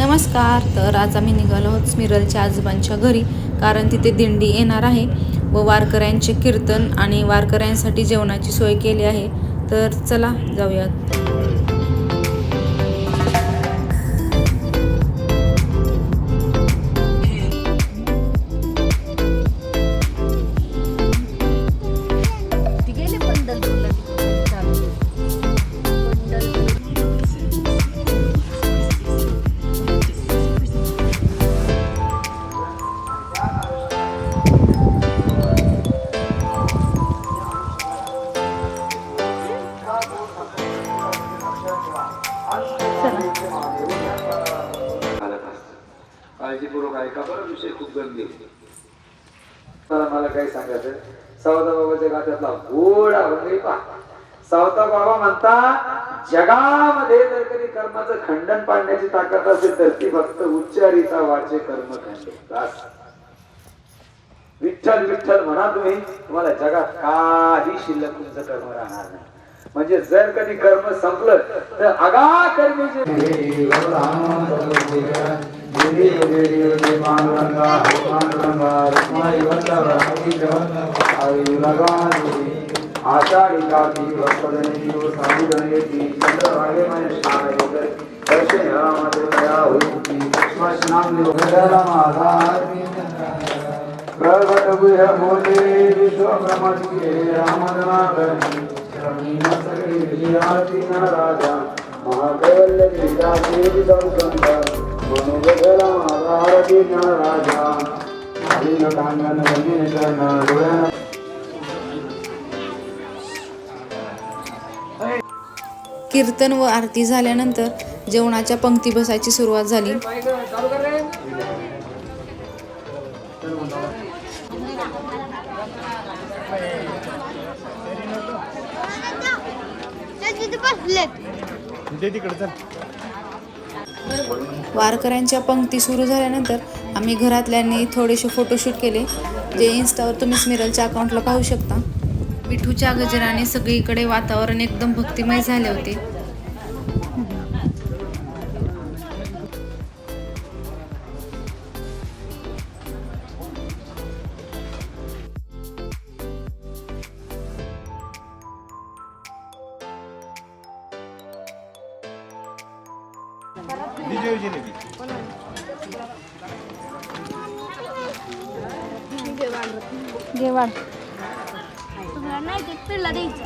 नमस्कार. तर आज आम्ही निघालो आहोत मिरलच्या आजोबांच्या घरी, कारण तिथे दिंडी येणार आहे व वारकऱ्यांचे कीर्तन आणि वारकऱ्यांसाठी जेवणाची सोय केली आहे. तर चला जाऊयात. काळजीपूर्वक ऐका बरं, विषय खूप गंभीर. मला काही सांगायचं, सावता बाबाच्या गात्यातला गोडा भंगी पा. सावता बाबा म्हणता, जगामध्ये जर कधी कर्माचं खंडन पाडण्याची ताकद असेल तर ती फक्त उच्चारीचा वाचे कर्म खंडन. विठ्ठल विठ्ठल म्हणा तुम्ही, तुम्हाला जगात काही शिल्लक तुमचं कर्म राहणार नाही. म्हणजे जर कधी कर्म संपलं तर आगा कर्मीचे आषाढी कार्तिक वस्तजनेती व साधुजनेती चंद्रभागे प्रगट गुह बोले विश्वब्रह्मण्ये रामनाथनी राजा महाकैवल्य देवी संत मनोगला महाभारती राजा कीर्तन व आरती झाल्यानंतर जेवणाच्या पंक्ती बसायची सुरुवात झाली. वारकऱ्यांच्या पंक्ती सुरू झाल्यानंतर आम्ही घरातल्यांनी थोडेसे फोटोशूट केले, जे इन्स्टावर तुम्ही स्मिरलच्या अकाउंटला पाहू शकता. विठूच्या गजराने सगळीकडे वातावरण एकदम भक्तिमय झाले होते. तुम्हाला नाही ते पिल्ला द्यायचं.